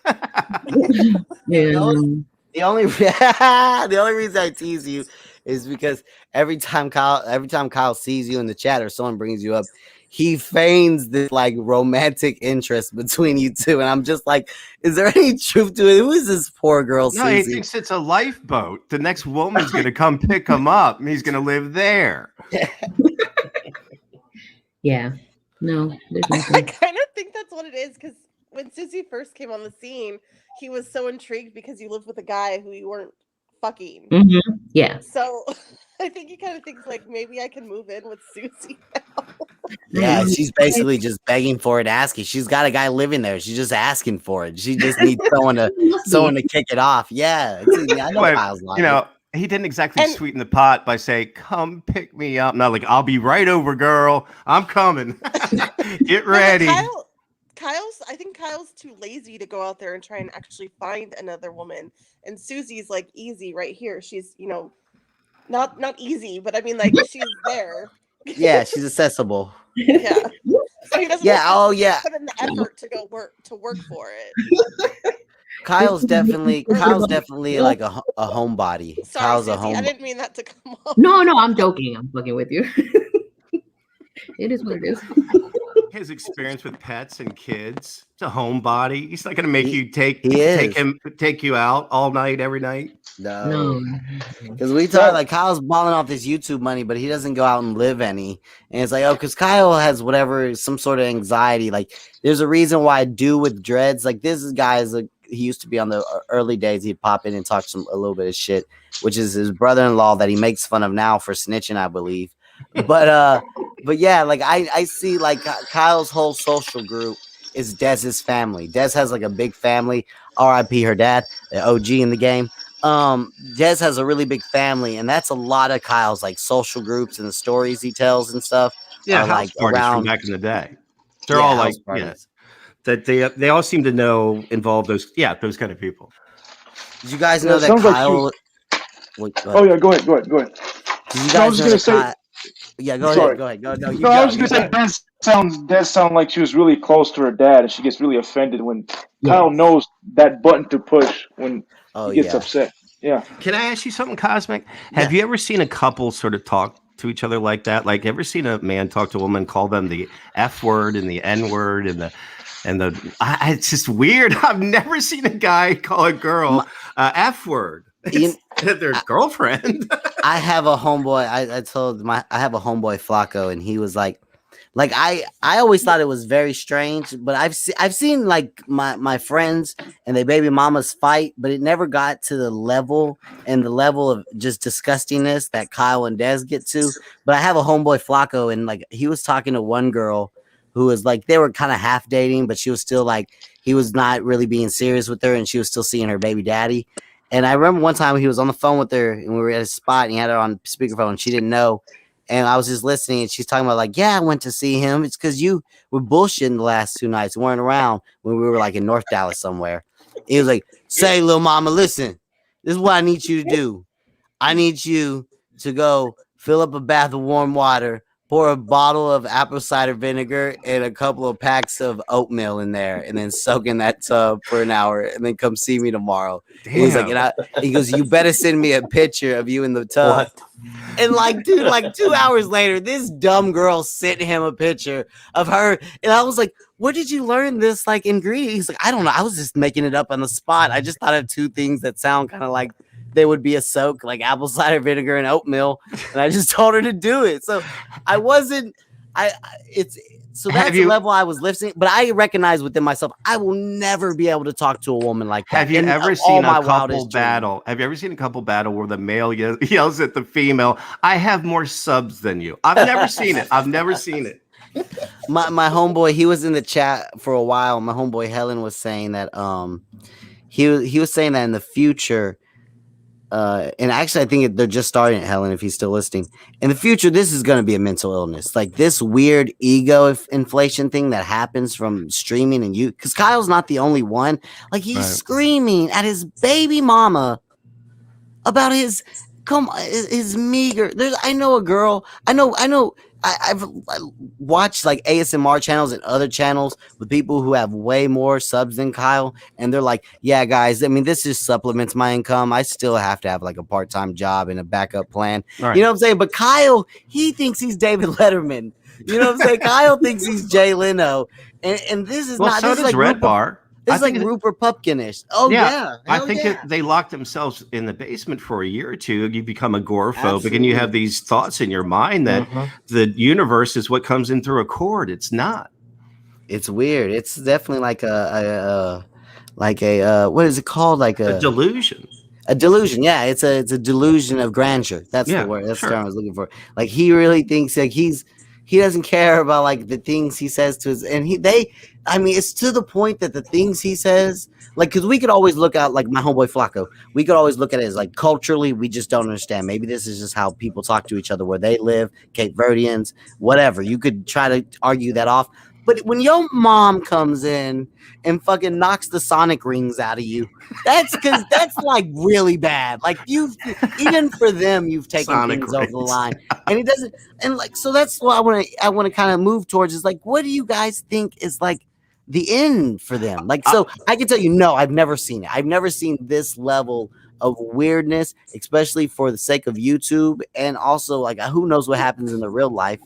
The only reason I tease you is because every time Kyle sees you in the chat or someone brings you up, he feigns this like romantic interest between you two, and I'm just like, is there any truth to it? Who is this poor girl? No, Susie? he thinks it's a lifeboat. The next woman's gonna come pick him up, and he's gonna live there. Yeah, no, there's nothing. I kind of think that's what it is, because when Susie first came on the scene, he was so intrigued because you lived with a guy who you weren't fucking. Mm-hmm. Yeah. So I think he kind of thinks like, maybe I can move in with Susie now. Yeah, she's basically just begging for it, asking. She's got a guy living there. She's just asking for it. She just needs someone to kick it off. Yeah, I know Kyle's lying. He didn't exactly sweeten the pot by saying, "Come pick me up." Not like, "I'll be right over, girl. I'm coming. Get ready." I think Kyle's too lazy to go out there and try and actually find another woman. And Susie's like easy right here. She's, not easy, but I mean like she's there. Yeah, she's accessible. Yeah. So he doesn't put in the effort to go work for it. Kyle's definitely like a homebody. Sorry, Kyle's Susie, a home. I didn't mean that to come off. No, I'm joking. I'm fucking with you. It is what it is. His experience with pets and kids. It's a homebody. He's not going to make you take you out all night, every night. No. Because we talk like Kyle's balling off this YouTube money, but he doesn't go out and live any. And it's like, because Kyle has some sort of anxiety. Like, there's a reason why I do with dreads. Like, this guy is he used to be on the early days. He'd pop in and talk a little bit of shit, which is his brother-in-law that he makes fun of now for snitching, I believe. But yeah, like I see like Kyle's whole social group is Dez's family. Dez has like a big family. R.I.P. her dad, the OG in the game. Dez has a really big family, and that's a lot of Kyle's like social groups and the stories he tells and stuff. Yeah, house like parties from back in the day. They're all like that they all seem to involve those kind of people. Did you guys know that Kyle? Go ahead. Did you guys know that Yeah, go ahead. Go ahead. No, I was just gonna say Des sound like she was really close to her dad, and she gets really offended when Kyle knows that button to push when he gets upset. Yeah. Can I ask you something, Cosmic? Have you ever seen a couple sort of talk to each other like that? Like, ever seen a man talk to a woman, call them the F word and the N word and the it's just weird. I've never seen a guy call a girl F word. Their girlfriend. I have a homeboy. I have a homeboy Flacco, and he was like I always thought it was very strange, but I've seen like my friends and their baby mamas fight, but it never got to the level of just disgustingness that Kyle and Des get to. But I have a homeboy Flacco, and like he was talking to one girl who was like, they were kind of half dating, but she was still like, he was not really being serious with her, and she was still seeing her baby daddy. And I remember one time he was on the phone with her, and we were at a spot, and he had her on speakerphone, and she didn't know. And I was just listening, and she's talking about like, yeah, I went to see him. It's because you were bullshitting the last 2 nights and weren't around when we were like in North Dallas somewhere. He was like, say, little mama, listen, this is what I need you to do. I need you to go fill up a bath of warm water, pour a bottle of apple cider vinegar and a couple of packs of oatmeal in there, and then soak in that tub for an hour, and then come see me tomorrow. He's like, he goes, you better send me a picture of you in the tub. What? And like, dude, like 2 hours later, this dumb girl sent him a picture of her, and I was like, where did you learn this like ingredient? He's like, I don't know, I was just making it up on the spot. I just thought of 2 things that sound kind of like they would be a soak, like apple cider vinegar and oatmeal, and I just told her to do it. So I wasn't It's so that's the level I was lifting, but I recognize within myself, I will never be able to talk to a woman like that. Have you ever seen a couple battle? Have you ever seen a couple battle where the male yells at the female, "I have more subs than you"? I've never seen it. I've never seen it. My homeboy, he was in the chat for a while. My homeboy Helen was saying that he was saying that in the future. And actually, I think they're just starting it, Helen, if he's still listening. In the future, this is going to be a mental illness. Like this weird ego inflation thing that happens from streaming and you, because Kyle's not the only one. Like he's screaming at his baby mama about his meager. I know a girl. I've watched like ASMR channels and other channels with people who have way more subs than Kyle, and they're like, "Yeah, guys, I mean, this just supplements my income. I still have to have like a part-time job and a backup plan." Right. You know what I'm saying? But Kyle, he thinks he's David Letterman. You know what I'm saying? Kyle thinks he's Jay Leno, and this is not. So this does is like Red Bar. This is like Rupert Pupkinish. Oh yeah. I think they locked themselves in the basement for a year or two. You become agoraphobic and you have these thoughts in your mind that the universe is what comes in through a cord. It's not. It's weird. It's definitely like a what is it called? Like a delusion. A delusion. Yeah, it's a delusion of grandeur. That's the word. That's the term I was looking for. Like he really thinks like he doesn't care about like the things he says to his I mean, it's to the point that the things he says, like, because we could always look out, like my homeboy Flacco, we could always look at it as like culturally, we just don't understand. Maybe this is just how people talk to each other where they live, Cape Verdeans, whatever. You could try to argue that off. But when your mom comes in and fucking knocks the Sonic rings out of you, that's like really bad. Like even for them, you've taken Sonic things rings over the line. And he doesn't, and like, so that's what I want to kind of move towards is like, what do you guys think is like the end for them? Like, so I can tell you, no, I've never seen it. I've never seen this level of weirdness, especially for the sake of YouTube, and also like who knows what happens in the real life.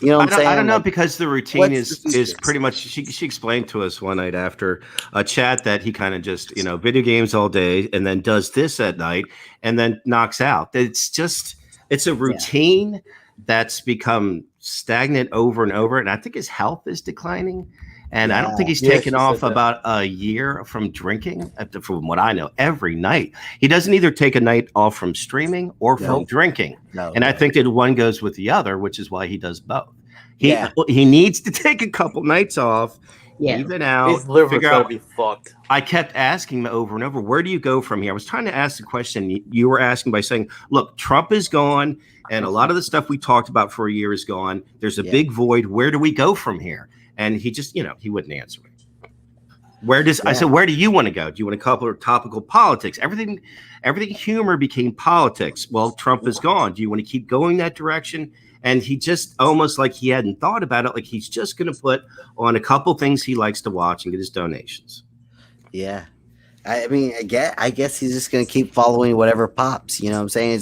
You know what I'm saying? I don't know, like, because the routine is pretty much. She explained to us one night after a chat that he kind of just video games all day and then does this at night and then knocks out. It's a routine that's become stagnant over and over, and I think his health is declining. And I don't think he's taken off about a year from drinking, from what I know, every night. He doesn't either take a night off from streaming or from drinking. I think that one goes with the other, which is why he does both. He needs to take a couple nights off, even out. His liver's gotta be fucked. I kept asking him over and over, where do you go from here? I was trying to ask the question you were asking by saying, look, Trump is gone, and a lot of the stuff we talked about for a year is gone. There's a big void. Where do we go from here? And he just, he wouldn't answer me. I said, where do you want to go? Do you want to cover topical politics? Everything humor became politics. Well, Trump is gone. Do you want to keep going that direction? And he just almost like he hadn't thought about it. Like he's just going to put on a couple things he likes to watch and get his donations. Yeah. I mean, I guess he's just going to keep following whatever pops. You know what I'm saying?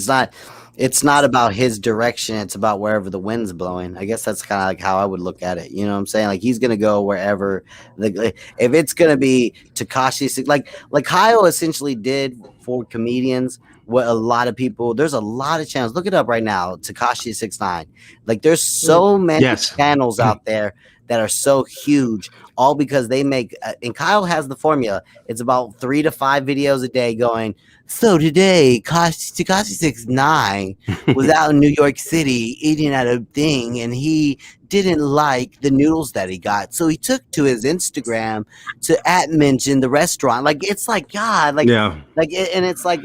It's not about his direction. It's about wherever the wind's blowing. I guess that's kind of like how I would look at it. You know what I'm saying? Like he's going to go wherever if it's going to be Tekashi, like Kyle essentially did for comedians, what a lot of people, there's a lot of channels. Look it up right now. Tekashi 69. Like there's so many channels out there that are so huge, all because they make, and Kyle has the formula. It's about 3 to 5 videos a day going, so today, Tekashi 69 was out in New York City eating at a thing, and he didn't like the noodles that he got. So he took to his Instagram to mention the restaurant. Like, it's like, God, like, and it's like,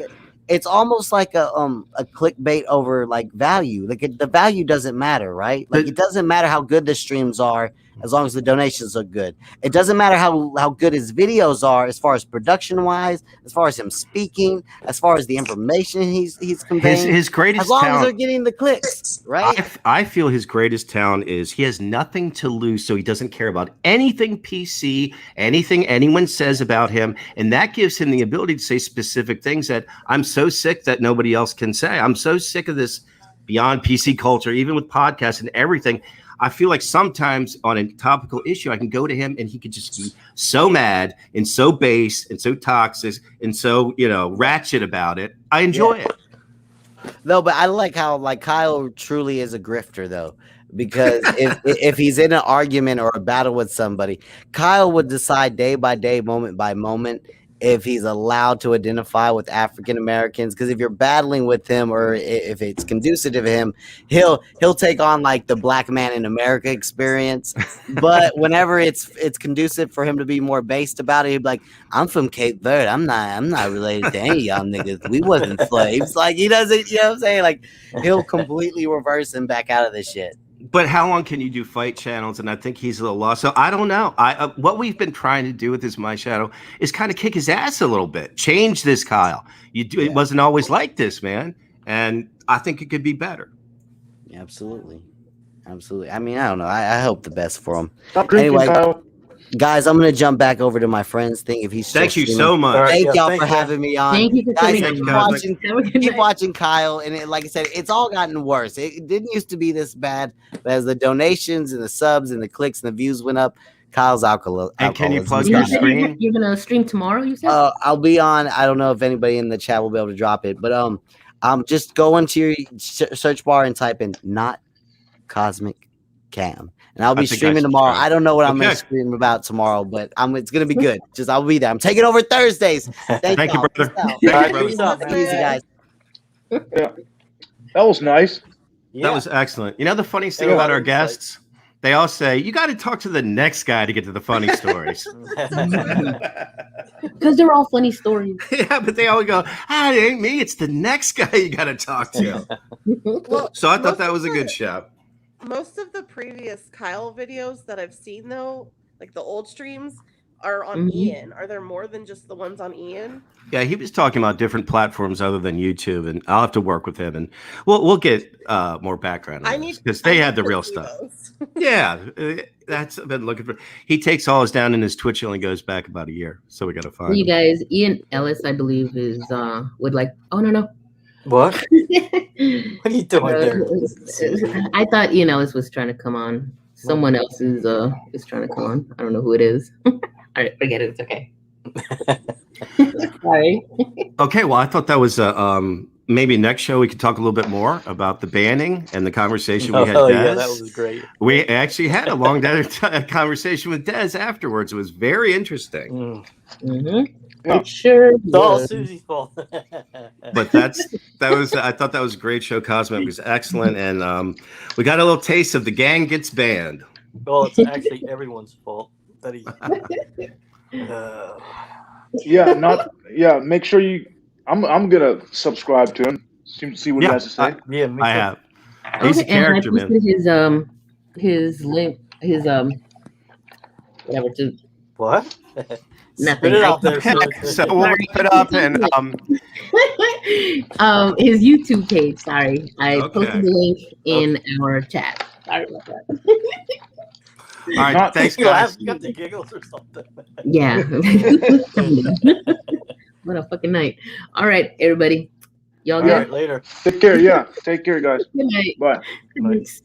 it's almost like a clickbait over like value. Like the value doesn't matter, right? Like it doesn't matter how good the streams are as long as the donations are good. It doesn't matter how good his videos are as far as production wise, as far as him speaking, as far as the information he's conveying. His greatest as long talent, as they're getting the clicks, right? I feel his greatest talent is he has nothing to lose, so he doesn't care about anything PC, anything anyone says about him, and that gives him the ability to say specific things that I'm so sick that nobody else can say. I'm so sick of this beyond PC culture, even with podcasts and everything. I feel like sometimes on a topical issue, I can go to him and he could just be so mad and so base and so toxic and so, ratchet about it. I enjoy it. No, but I like how like Kyle truly is a grifter though. because if he's in an argument or a battle with somebody, Kyle would decide day by day, moment by moment, if he's allowed to identify with African Americans. Because if you're battling with him, or if it's conducive to him, he'll take on like the black man in America experience. But whenever it's conducive for him to be more based about it, he'd be like, "I'm from Cape Verde. I'm not related to any of y'all niggas. We wasn't slaves." Like he doesn't, you know what I'm saying? Like he'll completely reverse and back out of this shit. But how long can you do fight channels? And I think he's a little lost. So I don't know. What we've been trying to do with this My Shadow is kind of kick his ass a little bit, change this Kyle. It wasn't always like this, man. And I think it could be better. Absolutely. I mean, I don't know. I hope the best for him. Stop drinking, Anyway, Kyle. guys, I'm gonna jump back over to my friend's thing. If he's still Thank you streaming. so much. Right, Thank y'all thank for you. having me on. Thank you for Guys, coming. keep watching Kyle, and like I said, it's all gotten worse. It didn't used to be this bad, but as the donations and the subs and the clicks and the views went up, Kyle's alcohol. And can you plug You your said screen? you're gonna stream tomorrow, you said? I'll be on. I don't know if anybody in the chat will be able to drop it, but just go into your search bar and type in "not cosmic cam," and I'll be streaming tomorrow. I don't know what I'm gonna stream about tomorrow, but it's gonna be good. I'll be there. I'm taking over Thursdays. Thank you, y'all. brother. Peace out. Thank you, Peace brother. out, Take it easy, guys. Yeah, that was nice. That was excellent. You know the funniest thing about our guests? They all say, you got to talk to the next guy to get to the funny stories. Because they're all funny stories. Yeah, but they always go, it ain't me. It's the next guy you got to talk to. Well, So I thought most that of was a the- good show. Most of the previous Kyle videos that I've seen, though, like the old streams, are on Ian. Are there more than just the ones on Ian? Yeah, he was talking about different platforms other than YouTube, and I'll have to work with him, and we'll get more background on this because they had the real stuff. Yeah, that's I've been looking for. He takes all his down, and his Twitch only goes back about a year, so we got to find You him. guys, Ian Ellis, I believe, is would like. Oh no. What? What are you doing there? I thought Ian Ellis was trying to come on. Someone else is trying to come on. I don't know who it is. All right, forget it. It's okay. Sorry. Okay, well, I thought that was maybe next show we could talk a little bit more about the banning and the conversation we had. Yeah, that was great. We actually had a long conversation with Des afterwards. It was very interesting. Yeah. Sure. It's all Susie's fault. But that was I thought that was a great show. Cosmic was excellent, and we got a little taste of the gang gets banned. Well, it's actually everyone's fault that he. Make sure you. I'm gonna subscribe to him. See what he has to say. Yeah, me I too. have. He's a character, and I man. his link, whatever to What? nothing. Put it out there. So we'll wrap it up, and his YouTube page. Sorry, I Okay. posted the link in our chat. Sorry about that. all right, thanks, You guys. got the giggles or something. Yeah. What a fucking night. All right, everybody. Y'all All good? right, later. Take care. Yeah, take care, guys. Good night. Bye. Thanks.